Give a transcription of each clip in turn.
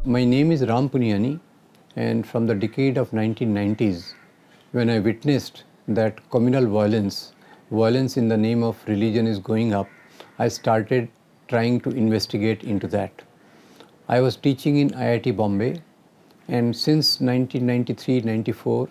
My name is Puniyani, and from the decade of 1990s, when I witnessed that communal violence in the name of religion is going up, I started trying to investigate into that. I was teaching in IIT Bombay, and since 1993-94,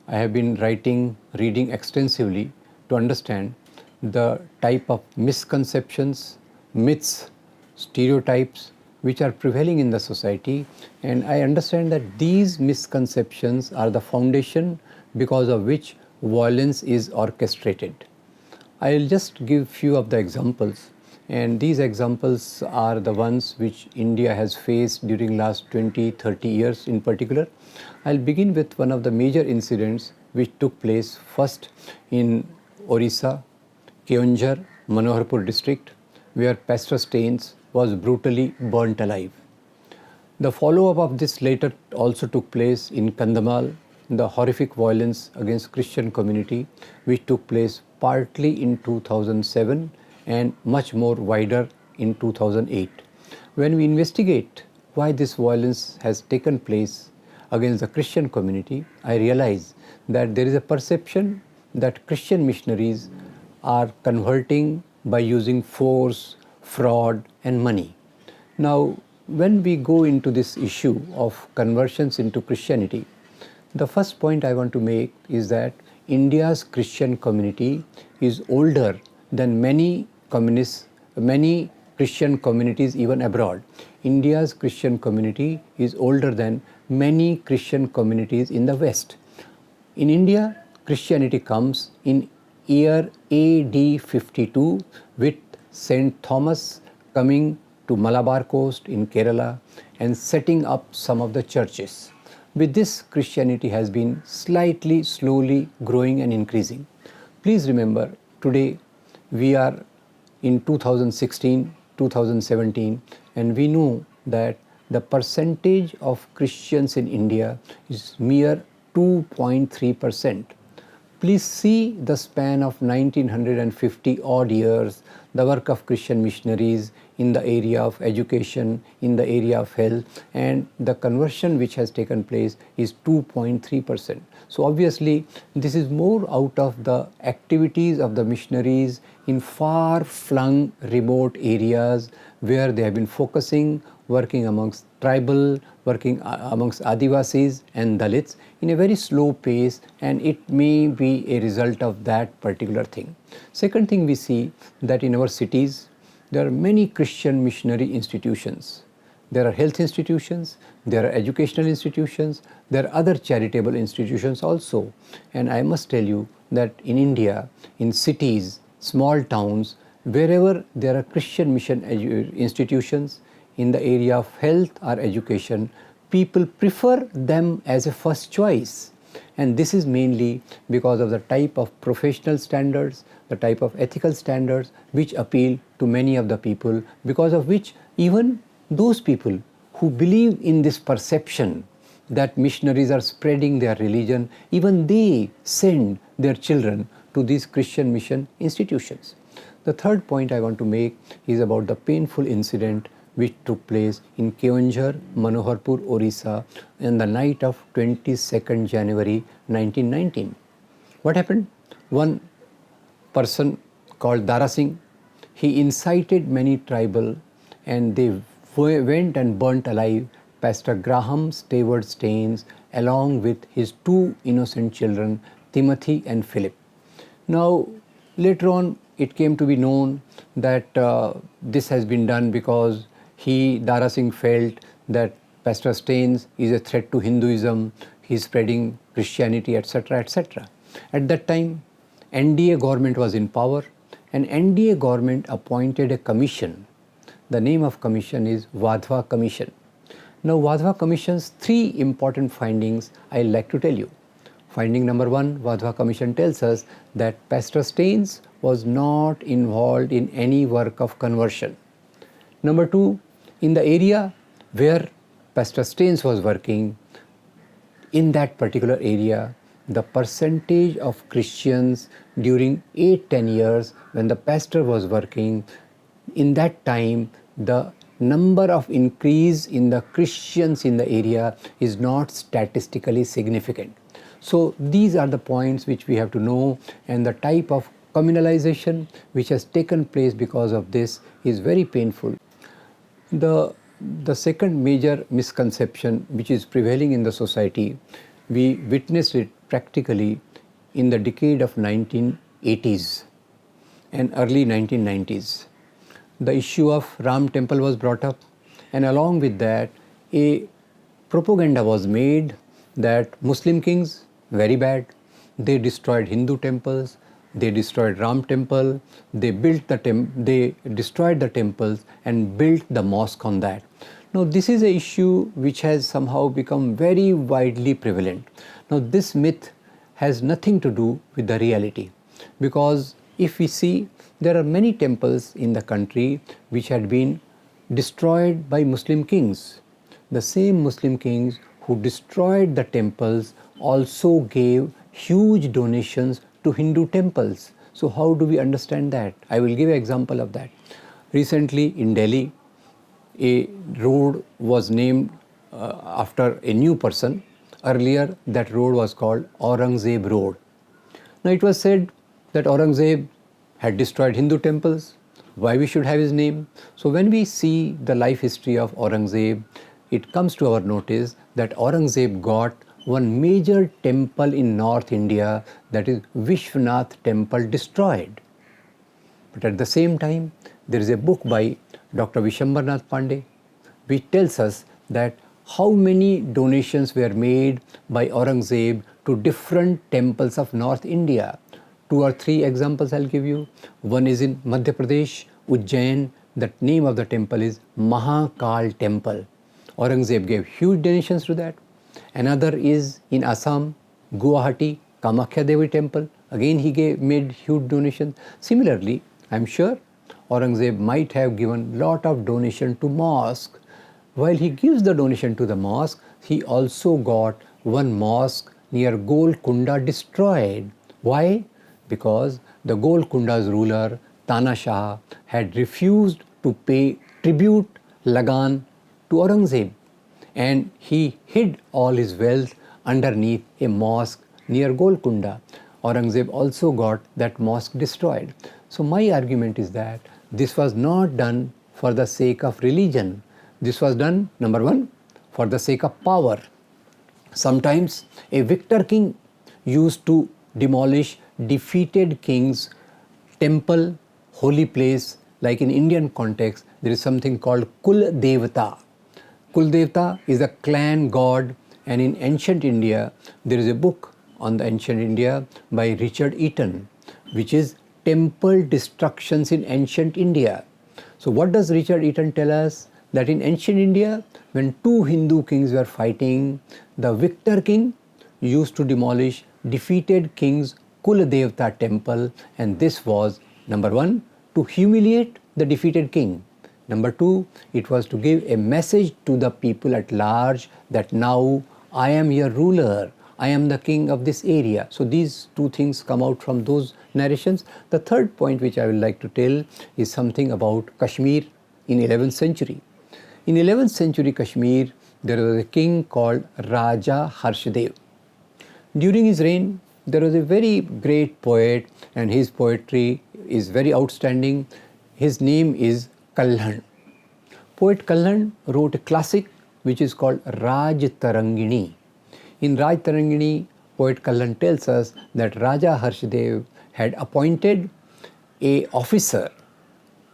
I have been reading extensively to understand the type of misconceptions, myths, stereotypes which are prevailing in the society, and I understand that these misconceptions are the foundation because of which violence is orchestrated. I'll just give few of the examples, and these examples are the ones which India has faced during last 20-30 years in particular. I'll begin with one of the major incidents which took place first in Odisha, Keonjhar, Manoharpur district, where Pastor Staines was brutally burnt alive. The follow-up of this later also took place in Kandhamal, the horrific violence against Christian community, which took place partly in 2007 and much more wider in 2008. When we investigate why this violence has taken place against the Christian community, I realize that there is a perception that Christian missionaries are converting by using force, fraud and money. Now, when we go into this issue of conversions into Christianity, the first point I want to make is that India's Christian community is older than many Christian communities even abroad. India's Christian community is older than many Christian communities in the West. In India, Christianity comes in year AD 52 with Saint Thomas coming to Malabar coast in Kerala and setting up some of the churches. With this, Christianity has been slowly growing and increasing. Please remember, today we are in 2016, 2017, and we know that the percentage of Christians in India is mere 2.3%. Please see the span of 1950 odd years, the work of Christian missionaries in the area of education, in the area of health, and the conversion which has taken place is 2.3%. So obviously, this is more out of the activities of the missionaries in far-flung remote areas where they have been focusing, working amongst tribal, working amongst Adivasis and Dalits in a very slow pace, and it may be a result of that particular thing. Second thing, we see that in our cities, there are many Christian missionary institutions. There are health institutions, there are educational institutions, there are other charitable institutions also. And I must tell you that in India, in cities, small towns, wherever there are Christian mission institutions in the area of health or education, people prefer them as a first choice. And this is mainly because of the type of professional standards, the type of ethical standards which appeal to many of the people, because of which even those people who believe in this perception that missionaries are spreading their religion, even they send their children to these Christian mission institutions. The third point I want to make is about the painful incident which took place in Keonjhar, Manoharpur, Odisha, in the night of 22nd January 1919. What happened? One person called Dara Singh, he incited many tribal, and they went and burnt alive Pastor Graham Stuart Staines along with his two innocent children, Timothy and Philip. Now, later on, it came to be known that this has been done because Dara Singh, felt that Pastor Staines is a threat to Hinduism, he is spreading Christianity, etc., etc. At that time, NDA government was in power, and NDA government appointed a commission. The name of commission is Wadhwa Commission. Now, Wadhwa Commission's three important findings I like to tell you. Finding number one, Wadhwa Commission tells us that Pastor Staines was not involved in any work of conversion. Number two, in the area where Pastor Staines was working, in that particular area, the percentage of Christians during 8-10 years when the pastor was working, in that time the number of increase in the Christians in the area is not statistically significant. So these are the points which we have to know, and the type of communalization which has taken place because of this is very painful. The second major misconception which is prevailing in the society, we witnessed it practically in the decade of 1980s and early 1990s. The issue of Ram temple was brought up, and along with that a propaganda was made that Muslim kings, very bad, they destroyed Hindu temples, they destroyed Ram temple, they destroyed the temples and built the mosque on that. Now this is an issue which has somehow become very widely prevalent. Now this myth has nothing to do with the reality, because if we see, there are many temples in the country which had been destroyed by Muslim kings. The same Muslim kings who destroyed the temples also gave huge donations to Hindu temples. So how do we understand that? I will give an example of that. Recently in Delhi, a road was named after a new person. Earlier that road was called Aurangzeb Road. Now it was said that Aurangzeb had destroyed Hindu temples. Why we should have his name? So when we see the life history of Aurangzeb, it comes to our notice that Aurangzeb got one major temple in North India, that is Vishwanath temple, destroyed. But at the same time, there is a book by Dr. Vishambarnath Pandey which tells us that how many donations were made by Aurangzeb to different temples of North India. 2 or 3 examples I'll give you. One is in Madhya Pradesh, Ujjain. The name of the temple is Mahakal temple. Aurangzeb gave huge donations to that. Another is in Assam, Guwahati, Kamakhya Devi temple. Again he made huge donations. Similarly, I'm sure Aurangzeb might have given lot of donation to mosque. While he gives the donation to the mosque, he also got one mosque near Golconda destroyed. Why? Because the Golconda's ruler Tana Shah had refused to pay tribute, lagan, to Aurangzeb, and he hid all his wealth underneath a mosque near Golconda. Aurangzeb also got that mosque destroyed. So my argument is that this was not done for the sake of religion. This was done, number one, for the sake of power. Sometimes a victor king used to demolish defeated king's temple, holy place. Like in Indian context, there is something called Kul Devata. Kul Devata is a clan god, and in ancient India, there is a book on the ancient India by Richard Eaton, which is Temple Destructions in Ancient India. So what does Richard Eaton tell us? That in ancient India, when 2 Hindu kings were fighting, the victor king used to demolish defeated king's Kul Devata temple, and this was, number one, to humiliate the defeated king. Number 2, it was to give a message to the people at large that now I am your ruler, I am the king of this area. So these 2 things come out from those narrations. The third point which I would like to tell is something about Kashmir in 11th century. In 11th century Kashmir, there was a king called Raja Harshdev. During his reign, there was a very great poet, and his poetry is very outstanding. His name is Kalhan. Poet Kalhan wrote a classic which is called Raj Tarangini. In Raj Tarangini, poet Kalhan tells us that Raja Harshdev had appointed a officer.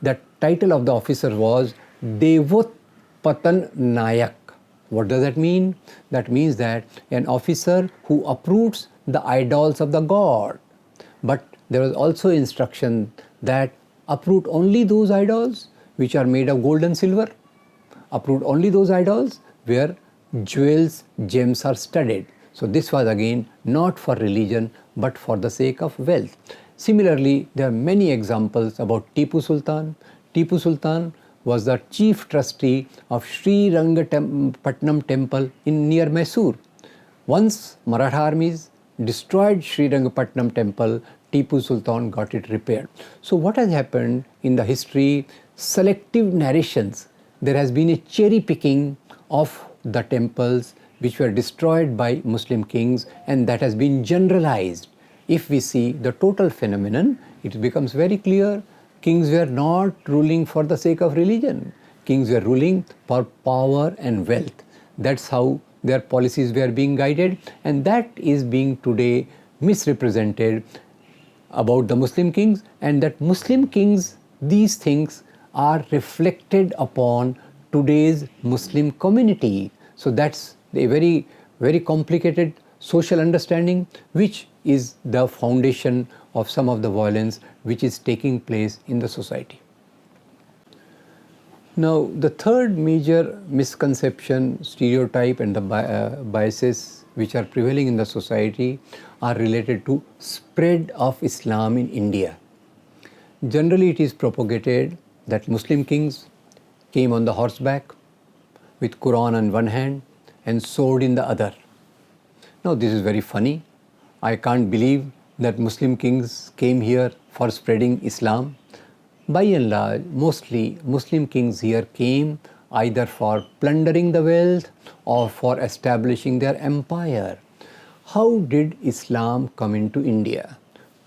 The title of the officer was Devote Patan Nayak. What does that mean? That means that an officer who uproots the idols of the god. But there was also instruction that uproot only those idols which are made of gold and silver. Uproot only those idols where jewels, gems are studded. So this was again not for religion but for the sake of wealth. Similarly, there are many examples about Tipu Sultan. Tipu Sultan was the chief trustee of Sri Rangapatnam temple near Mysore. Once Maratha armies destroyed Sri Rangapatnam temple, Tipu Sultan got it repaired. So what has happened in the history, selective narrations there has been a cherry picking of the temples which were destroyed by Muslim kings, and that has been generalized. If we see the total phenomenon, it becomes very clear. Kings were not ruling for the sake of religion. Kings were ruling for power and wealth. That's how their policies were being guided, and that is being today misrepresented about the Muslim kings, and that Muslim kings, these things are reflected upon today's Muslim community. So that's a very, very complicated social understanding, which is the foundation of some of the violence which is taking place in the society. Now, the third major misconception, stereotype, and the biases which are prevailing in the society are related to spread of Islam in India. Generally, it is propagated that Muslim kings came on the horseback with Quran on one hand and sword in the other. Now, this is very funny. I can't believe that Muslim kings came here for spreading Islam. By and large, mostly Muslim kings here came either for plundering the wealth or for establishing their empire. How did Islam come into India?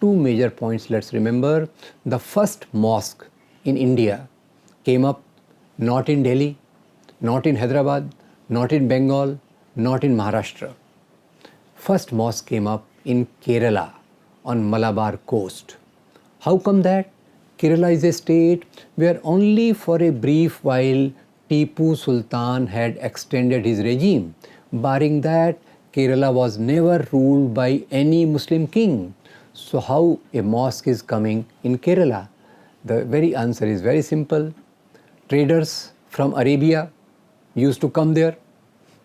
Two major points let's remember. The first mosque in India came up not in Delhi, not in Hyderabad, not in Bengal, not in Maharashtra. First mosque came up in Kerala on Malabar coast. How come that? Kerala is a state where only for a brief while Tipu Sultan had extended his regime. Barring that, Kerala was never ruled by any Muslim king. So how a mosque is coming in Kerala? The very answer is very simple. Traders from Arabia used to come there.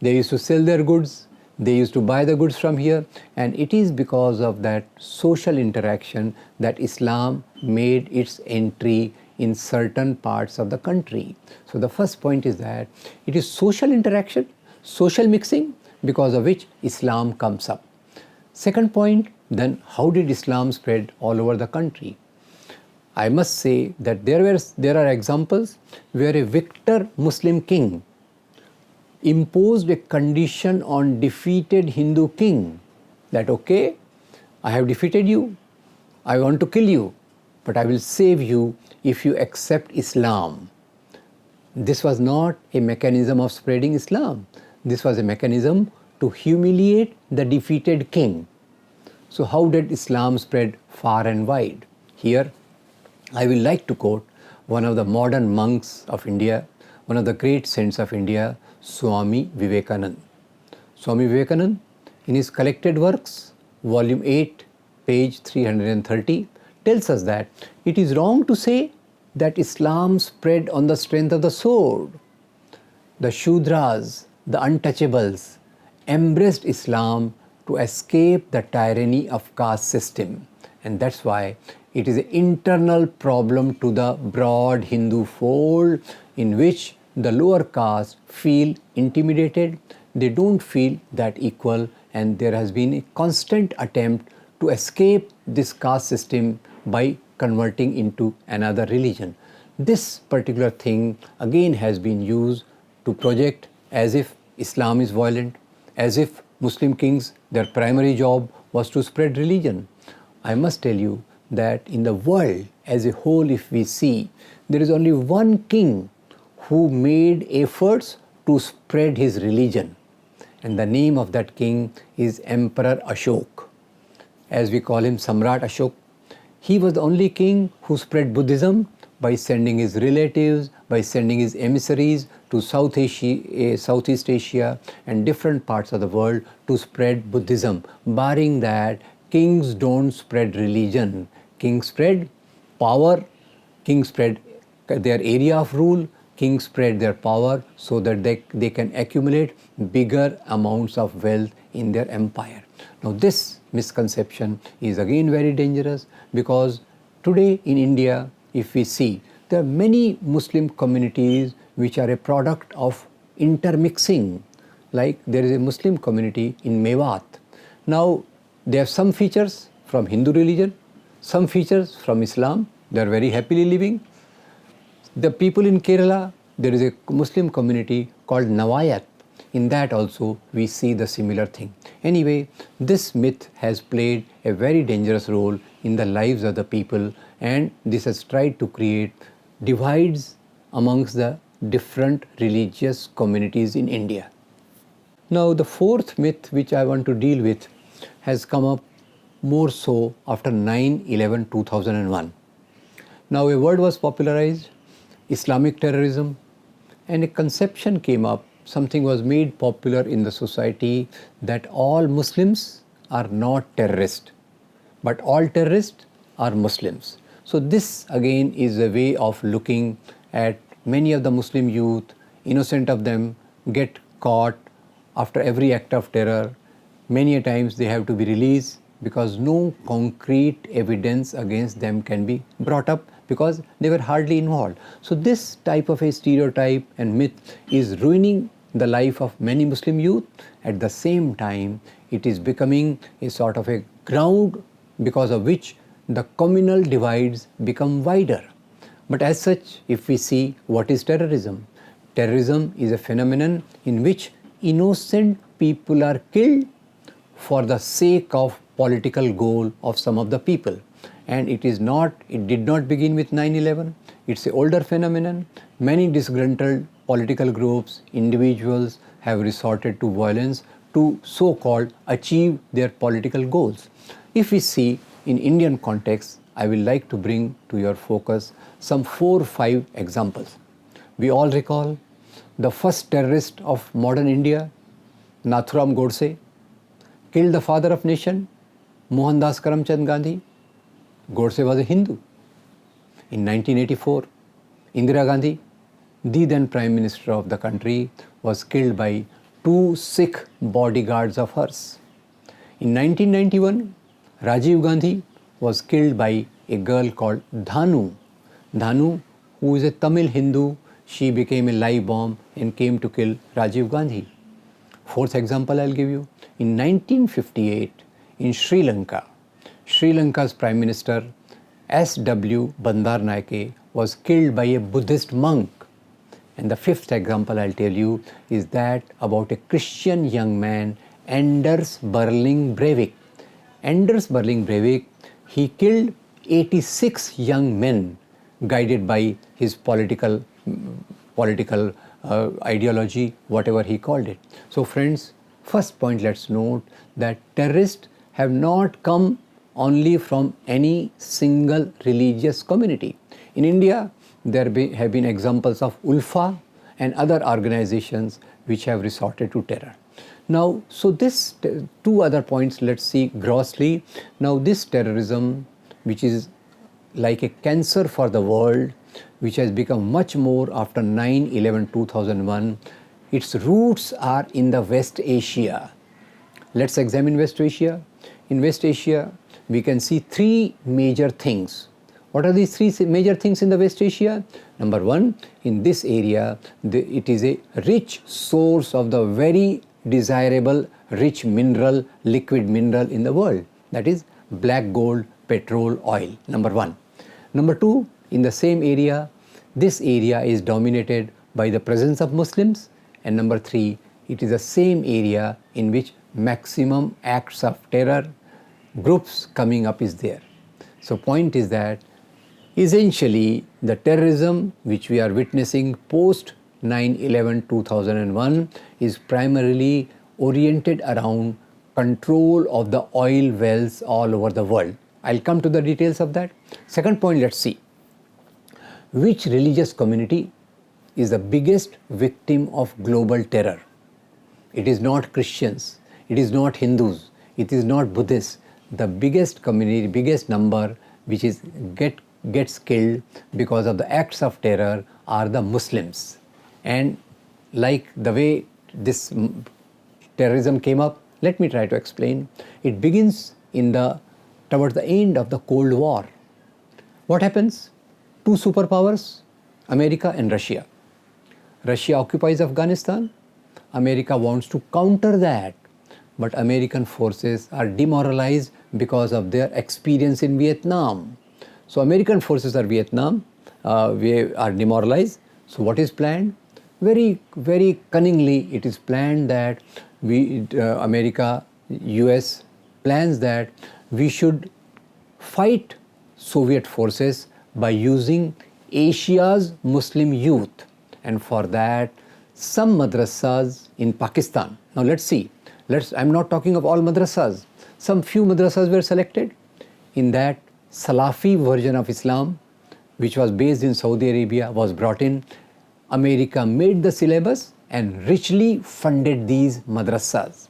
They used to sell their goods. They used to buy the goods from here, and it is because of that social interaction that Islam made its entry in certain parts of the country. So the first point is that it is social interaction, social mixing, because of which Islam comes up. Second point, then how did Islam spread all over the country? I must say that there are examples where a victor Muslim king imposed a condition on defeated Hindu king that, okay, I have defeated you, I want to kill you, but I will save you if you accept Islam. This was not a mechanism of spreading Islam. This was a mechanism to humiliate the defeated king. So how did Islam spread far and wide? Here, I will like to quote one of the modern monks of India, one of the great saints of India, Swami Vivekananda. Swami Vivekananda, in his collected works, volume 8, page 330, tells us that it is wrong to say that Islam spread on the strength of the sword. The Shudras, the untouchables, embraced Islam to escape the tyranny of caste system. And that's why it is an internal problem to the broad Hindu fold in which the lower caste feel intimidated, they don't feel that equal, and there has been a constant attempt to escape this caste system by converting into another religion. This particular thing again has been used to project as if Islam is violent, as if Muslim kings, their primary job was to spread religion. I must tell you that in the world as a whole, if we see, there is only one king who made efforts to spread his religion. And the name of that king is Emperor Ashok. As we call him Samrat Ashok. He was the only king who spread Buddhism by sending his relatives, by sending his emissaries to Southeast Asia and different parts of the world to spread Buddhism. Barring that, kings don't spread religion. Kings spread power, kings spread their area of rule, kings spread their power so that they can accumulate bigger amounts of wealth in their empire. Now this misconception is again very dangerous, because today in India, if we see, there are many Muslim communities which are a product of intermixing. Like there is a Muslim community in Mewat. Now they have some features from Hindu religion, some features from Islam. They are very happily living. The people in Kerala, there is a Muslim community called Nawayat. In that also we see the similar thing. Anyway, this myth has played a very dangerous role in the lives of the people, and this has tried to create divides amongst the different religious communities in India. Now the fourth myth which I want to deal with has come up more so after 9/11/2001. Now a word was popularized, Islamic terrorism, and a conception came up, something was made popular in the society that all Muslims are not terrorists, but all terrorists are Muslims. So this again is a way of looking at many of the Muslim youth, innocent of them, get caught after every act of terror. Many a times they have to be released because no concrete evidence against them can be brought up because they were hardly involved. So this type of a stereotype and myth is ruining the life of many Muslim youth. At the same time, it is becoming a sort of a ground because of which the communal divides become wider. But as such, if we see what is terrorism, terrorism is a phenomenon in which innocent people are killed for the sake of political goal of some of the people. And it did not begin with 9/11. It's an older phenomenon. Many disgruntled political groups, individuals have resorted to violence to so-called achieve their political goals. If we see in Indian context, I will like to bring to your focus some 4 or 5 examples. We all recall the first terrorist of modern India, Nathuram Godse, killed the father of nation, Mohandas Karamchand Gandhi. Godse was a Hindu. In 1984, Indira Gandhi, the then Prime Minister of the country, was killed by 2 Sikh bodyguards of hers. In 1991, Rajiv Gandhi was killed by a girl called Dhanu. Dhanu, who is a Tamil Hindu, she became a live bomb and came to kill Rajiv Gandhi. Fourth example I'll give you. In 1958, in Sri Lanka, Sri Lanka's Prime Minister S.W. Bandaranaike was killed by a Buddhist monk. And the fifth example I'll tell you is that about a Christian young man, Anders Berling Breivik. Anders Berling Breivik, he killed 86 young men guided by his political ideology, whatever he called it. So friends, first point, let's note that terrorists have not come only from any single religious community. In India, there have been examples of Ulfa and other organizations which have resorted to terror. Now, so this 2 other points let's see grossly. Now this terrorism, which is like a cancer for the world, which has become much more after 9/11/2001, its roots are in the West Asia. Let's examine West Asia. In West Asia, we can see 3 major things. What are these 3 major things in the West Asia? Number 1, in this area, it is a rich source of the very desirable rich mineral, liquid mineral in the world. That is black gold, petrol, oil. Number 1. Number 2, in the same area, this area is dominated by the presence of Muslims. And number 3, it is the same area in which maximum acts of terror, groups coming up is there. So point is that essentially the terrorism which we are witnessing post 9/11/2001 is primarily oriented around control of the oil wells all over the world. I'll come to the details of that. Second point, let's see. Which religious community is the biggest victim of global terror? It is not Christians, it is not Hindus, it is not Buddhists. The biggest community, biggest number which is gets killed because of the acts of terror are the Muslims. And like the way this terrorism came up, let me try to explain. It begins towards the end of the Cold War. What happens? 2 superpowers, America and Russia. Russia occupies Afghanistan. America wants to counter that, but American forces are demoralized because of their experience in Vietnam. So American forces are we are demoralized. So what is planned? Very, very cunningly it is planned that America, US plans that we should fight Soviet forces by using Asia's Muslim youth, and for that some madrasas in Pakistan. Now let's see. I'm not talking of all madrasas. Some few madrasas were selected. In that, Salafi version of Islam, which was based in Saudi Arabia, was brought in. America made the syllabus and richly funded these madrasas.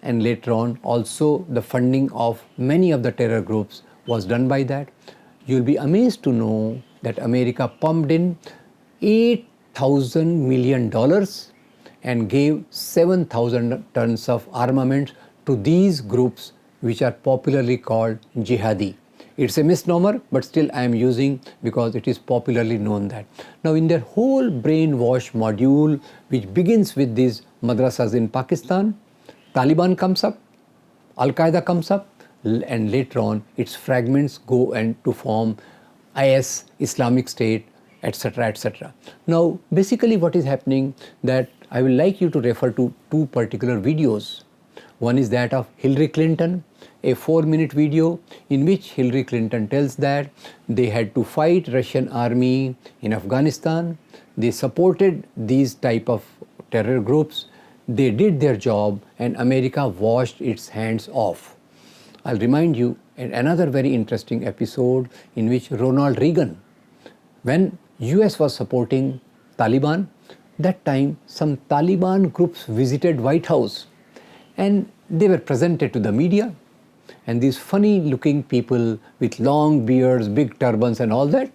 And later on also the funding of many of the terror groups was done by that. You'll be amazed to know that America pumped in $8,000 million and gave 7,000 tons of armament to these groups, which are popularly called jihadi. It's a misnomer, but still I am using because it is popularly known that. Now in their whole brainwash module, which begins with these madrasas in Pakistan, Taliban comes up, Al-Qaeda comes up, and later on its fragments go and to form IS, Islamic State, etc., etc. Now basically what is happening, that I will like you to refer to two particular videos. One is that of Hillary Clinton, a 4-minute video in which Hillary Clinton tells that they had to fight Russian army in Afghanistan. They supported these type of terror groups. They did their job and America washed its hands off. I'll remind you another very interesting episode in which Ronald Reagan, when US was supporting Taliban, that time some Taliban groups visited White House and they were presented to the media, and these funny looking people with long beards, big turbans and all that,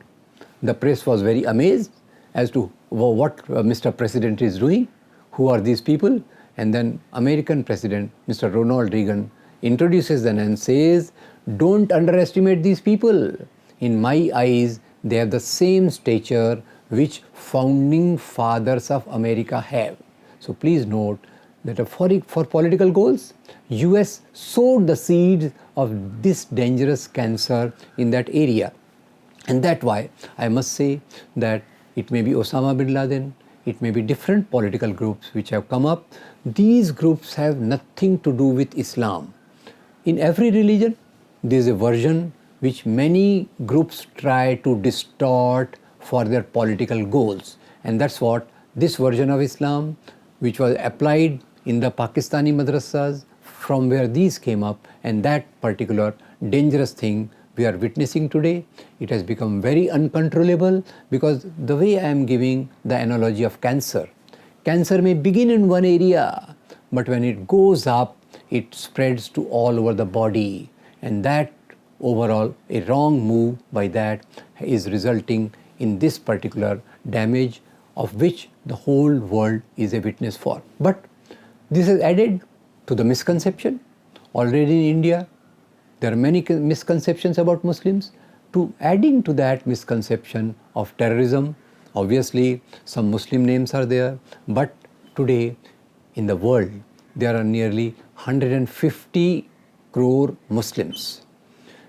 the press was very amazed as to what Mr. President is doing, who are these people, and then American President Mr. Ronald Reagan introduces them and says, don't underestimate these people. In my eyes, they have the same stature which founding fathers of America have. So please note that for political goals, US sowed the seeds of this dangerous cancer in that area. And that's why I must say that it may be Osama bin Laden, it may be different political groups which have come up. These groups have nothing to do with Islam. In every religion, there is a version which many groups try to distort for their political goals. And that's what this version of Islam, which was applied in the Pakistani madrasas, from where these came up, and that particular dangerous thing we are witnessing today, it has become very uncontrollable, because the way I am giving the analogy of cancer, cancer may begin in one area, but when it goes up, it spreads to all over the body, and that overall a wrong move by that is resulting in this particular damage, of which the whole world is a witness for. But this is added to the misconception. Already in India, there are many misconceptions about Muslims. To adding to that misconception of terrorism, obviously some Muslim names are there, but today in the world there are nearly 150 crore Muslims.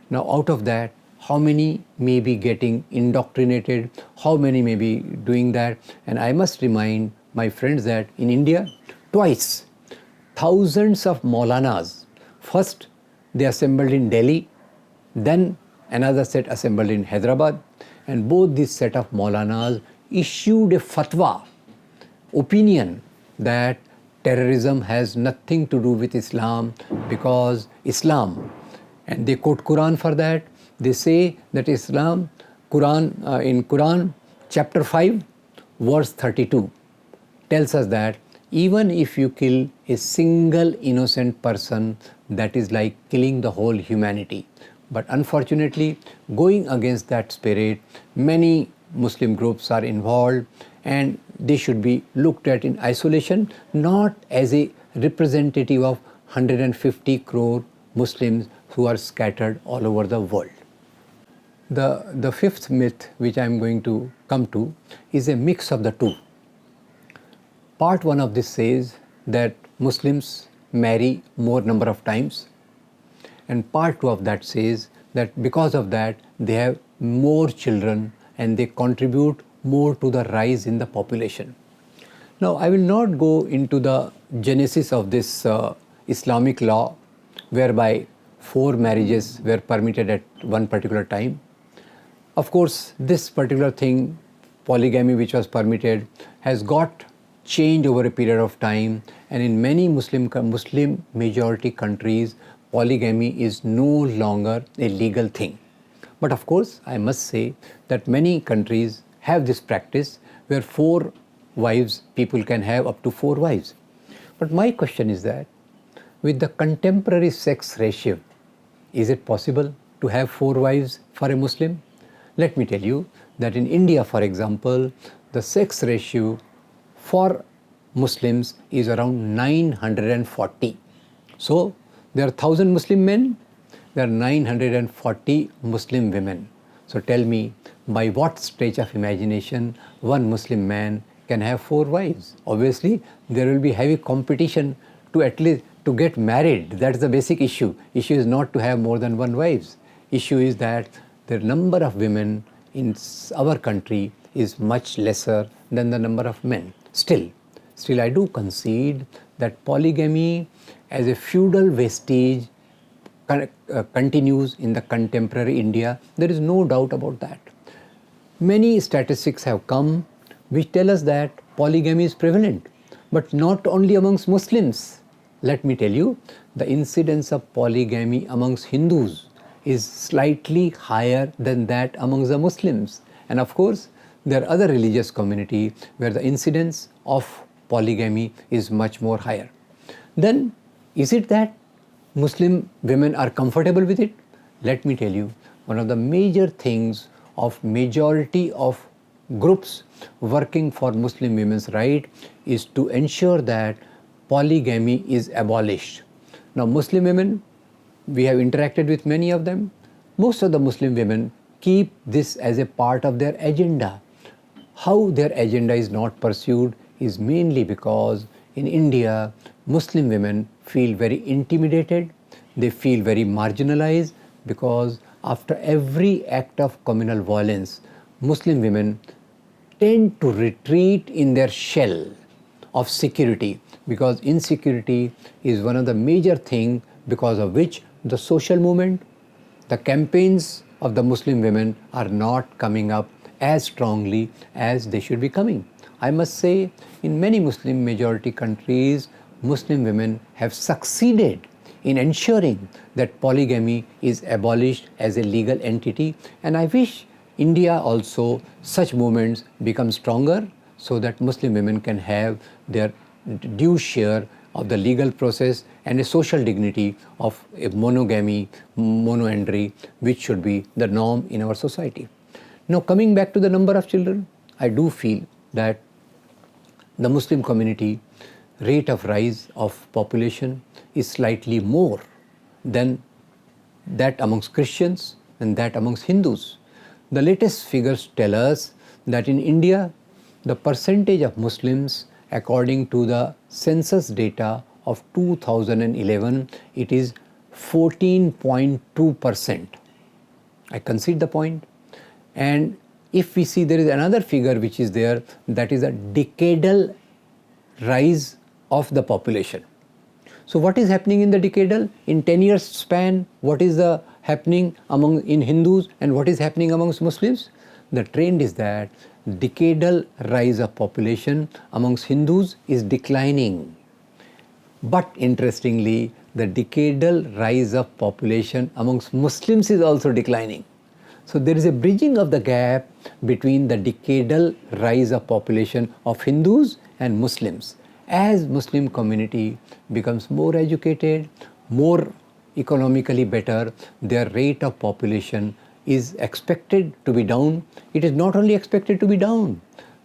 Now out of that, how many may be getting indoctrinated, how many may be doing that? And I must remind my friends that in India, twice, thousands of Maulanas, first they assembled in Delhi, then another set assembled in Hyderabad, and both these set of Maulanas issued a fatwa, opinion, that terrorism has nothing to do with Islam, because Islam, and they quote Quran for that, they say that Islam, in Quran chapter 5 verse 32 tells us that even if you kill a single innocent person, that is like killing the whole humanity. But unfortunately, going against that spirit, many Muslim groups are involved, and they should be looked at in isolation, not as a representative of 150 crore Muslims who are scattered all over the world. The fifth myth which I am going to come to is a mix of the two. Part one of this says that Muslims marry more number of times, and part two of that says that because of that they have more children and they contribute more to the rise in the population. Now, I will not go into the genesis of this Islamic law whereby 4 marriages were permitted at one particular time. Of course, this particular thing, polygamy which was permitted, has got changed over a period of time, and in many Muslim majority countries, polygamy is no longer a legal thing. But of course, I must say that many countries have this practice where 4 wives, people can have up to 4 wives. But my question is that with the contemporary sex ratio, is it possible to have 4 wives for a Muslim? Let me tell you that in India, for example, the sex ratio for Muslims is around 940. So there are 1000 Muslim men, there are 940 Muslim women. So tell me, by what stretch of imagination one Muslim man can have 4 wives? Obviously, there will be heavy competition to at least to get married. That's the basic issue. Issue is not to have more than 1 wives. Issue is that the number of women in our country is much lesser than the number of men. Still I do concede that polygamy as a feudal vestige continues in the contemporary India. There is no doubt about that. Many statistics have come which tell us that polygamy is prevalent, but not only amongst Muslims. Let me tell you, the incidence of polygamy amongst Hindus is slightly higher than that amongst the Muslims. And of course, there are other religious communities where the incidence of polygamy is much more higher. Then, is it that Muslim women are comfortable with it? Let me tell you, one of the major things of majority of groups working for Muslim women's right is to ensure that polygamy is abolished. Now, Muslim women, we have interacted with many of them. Most of the Muslim women keep this as a part of their agenda. How their agenda is not pursued is mainly because in India, Muslim women feel very intimidated, they feel very marginalized, because after every act of communal violence, Muslim women tend to retreat in their shell of security, because insecurity is one of the major things because of which the social movement, the campaigns of the Muslim women are not coming up as strongly as they should be coming. I must say, in many Muslim majority countries, Muslim women have succeeded in ensuring that polygamy is abolished as a legal entity, and I wish India also such movements become stronger so that Muslim women can have their due share of the legal process and a social dignity of a monogamy, monoandry, which should be the norm in our society. Now, coming back to the number of children, I do feel that the Muslim community rate of rise of population is slightly more than that amongst Christians and that amongst Hindus. The latest figures tell us that in India, the percentage of Muslims according to the census data of 2011, it is 14.2%. I concede the point. And if we see, there is another figure which is there, that is a decadal rise of the population. So what is happening in the decadal? In 10 years span, what is the happening in Hindus and what is happening amongst Muslims? The trend is that decadal rise of population amongst Hindus is declining. But interestingly, the decadal rise of population amongst Muslims is also declining. So there is a bridging of the gap between the decadal rise of population of Hindus and Muslims. As Muslim community becomes more educated, more economically better, their rate of population is expected to be down. It is not only expected to be down.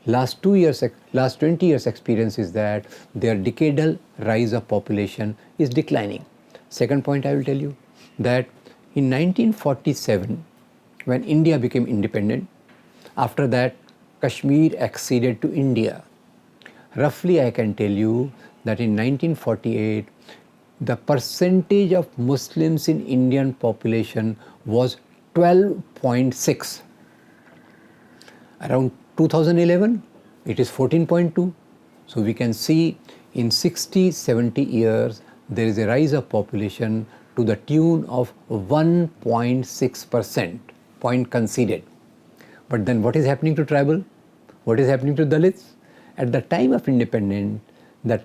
Last 20 years experience is that their decadal rise of population is declining. Second point I will tell you, that in 1947, when India became independent, after that Kashmir acceded to India. Roughly I can tell you that in 1948, the percentage of Muslims in Indian population was 12.6. Around 2011, it is 14.2. So we can see in 60, 70 years, there is a rise of population to the tune of 1.6%, point conceded. But then what is happening to tribal? What is happening to Dalits? At the time of independence, the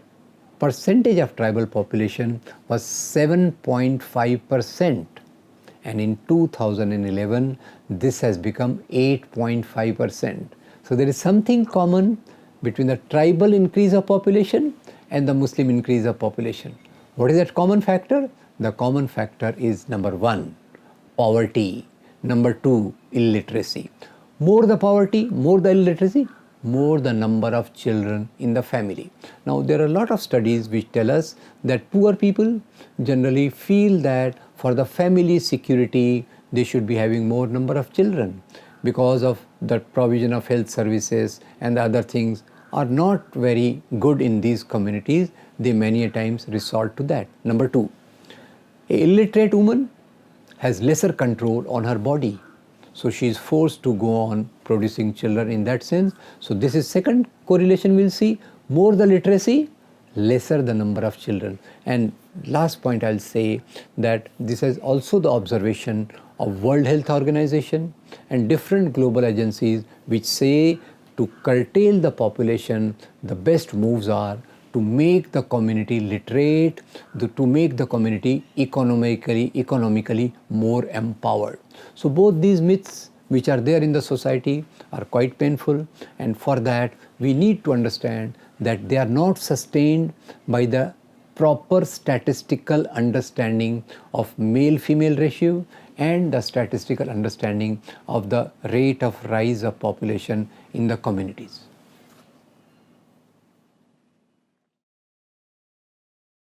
percentage of tribal population was 7.5%. And in 2011, this has become 8.5%. So there is something common between the tribal increase of population and the Muslim increase of population. What is that common factor? The common factor is number 1, poverty. Number 2, illiteracy. More the poverty, more the illiteracy, more the number of children in the family. Now there are a lot of studies which tell us that poor people generally feel that for the family security they should be having more number of children, because of the provision of health services and the other things are not very good in these communities. They many a times resort to that. Number 2, an illiterate woman has lesser control on her body. So she is forced to go on producing children in that sense. So this is second correlation we'll see. More the literacy, lesser the number of children. And last point I'll say that this is also the observation of World Health Organization and different global agencies which say to curtail the population, the best moves are to make the community literate, to make the community economically more empowered. So both these myths which are there in the society are quite painful, and for that we need to understand that they are not sustained by the proper statistical understanding of male-female ratio and the statistical understanding of the rate of rise of population in the communities.